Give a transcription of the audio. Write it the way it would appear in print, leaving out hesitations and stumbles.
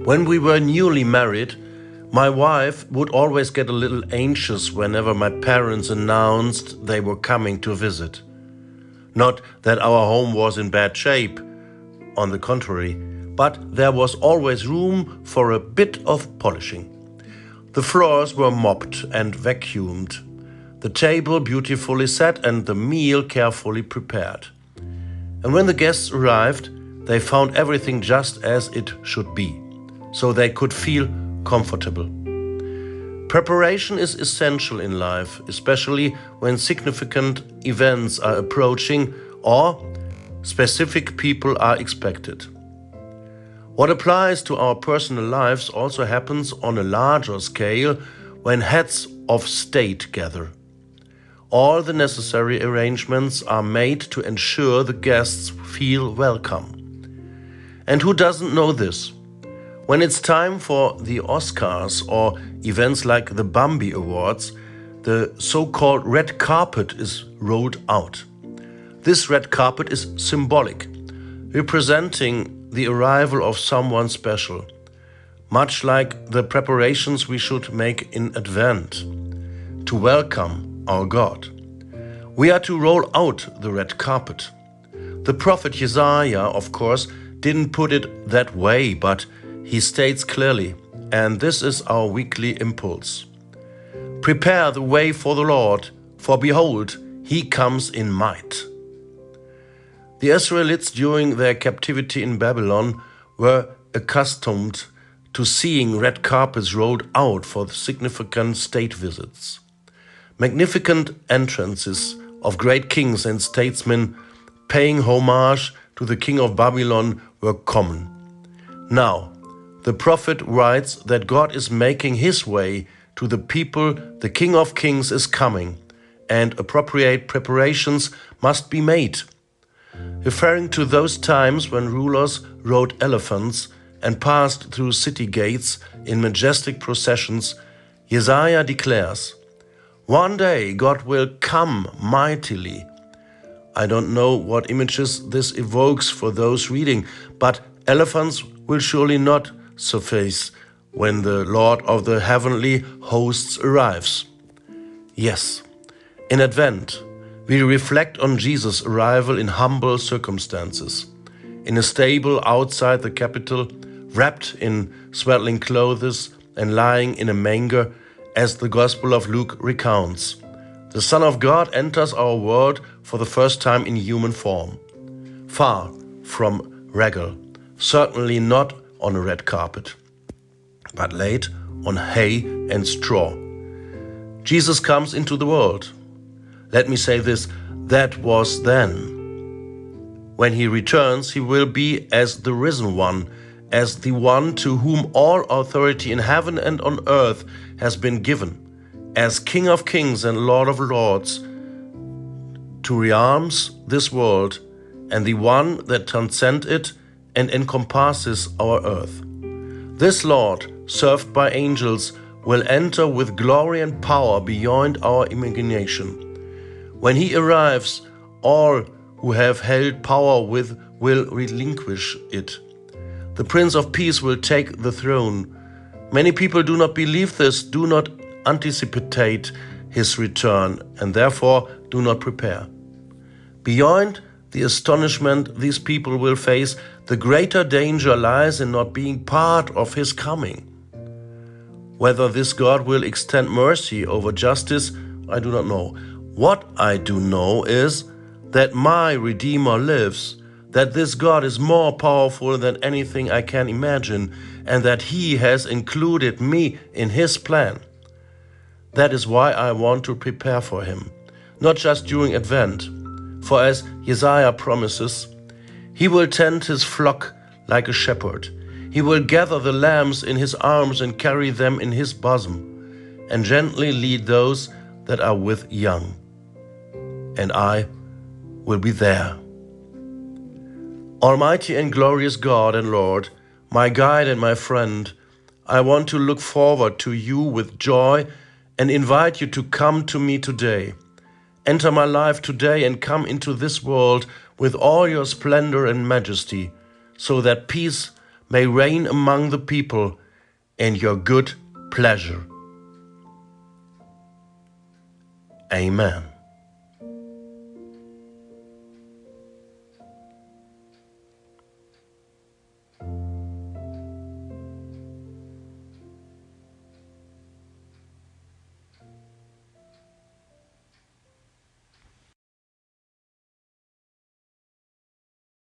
When we were newly married, my wife would always get a little anxious whenever my parents announced they were coming to visit. Not that our home was in bad shape, on the contrary, but there was always room for a bit of polishing. The floors were mopped and vacuumed, the table beautifully set and the meal carefully prepared. And when the guests arrived, they found everything just as it should be, so they could feel comfortable. Preparation is essential in life, especially when significant events are approaching or specific people are expected. What applies to our personal lives also happens on a larger scale when heads of state gather. All the necessary arrangements are made to ensure the guests feel welcome. And who doesn't know this? When it's time for the Oscars or events like the Bambi Awards, the so-called red carpet is rolled out. This red carpet is symbolic, representing the arrival of someone special, much like the preparations we should make in Advent to welcome our God. We are to roll out the red carpet. The prophet Isaiah, of course, didn't put it that way, but he states clearly, and this is our weekly impulse: prepare the way for the Lord, for behold, he comes in might. The Israelites during their captivity in Babylon were accustomed to seeing red carpets rolled out for significant state visits. Magnificent entrances of great kings and statesmen paying homage to the king of Babylon were common. Now, the prophet writes that God is making his way to the people, the King of Kings is coming, and appropriate preparations must be made. Referring to those times when rulers rode elephants and passed through city gates in majestic processions, Isaiah declares, "One day God will come mightily." I don't know what images this evokes for those reading, but elephants will surely not suffice when the Lord of the heavenly hosts arrives. Yes, in Advent, we reflect on Jesus' arrival in humble circumstances, in a stable outside the capital, wrapped in swaddling clothes and lying in a manger, as the Gospel of Luke recounts. The Son of God enters our world for the first time in human form, far from regal, certainly not on a red carpet, but laid on hay and straw. Jesus comes into the world. Let me say this, that was then. When he returns, he will be as the risen one, as the one to whom all authority in heaven and on earth has been given, as King of Kings and Lord of Lords, to rearms this world and the one that transcends it and encompasses our earth. This Lord, served by angels, will enter with glory and power beyond our imagination. When he arrives, all who have held power will relinquish it. The Prince of Peace will take the throne. Many people do not believe this, do not anticipate his return, and therefore do not prepare. Beyond the astonishment these people will face, the greater danger lies in not being part of his coming. Whether this God will extend mercy over justice, I do not know. What I do know is that my Redeemer lives, that this God is more powerful than anything I can imagine, and that he has included me in his plan. That is why I want to prepare for him, not just during Advent. For as Isaiah promises, he will tend his flock like a shepherd. He will gather the lambs in his arms and carry them in his bosom, and gently lead those that are with young. And I will be there. Almighty and glorious God and Lord, my guide and my friend, I want to look forward to you with joy and invite you to come to me today. Enter my life today and come into this world with all your splendor and majesty, so that peace may reign among the people in your good pleasure. Amen.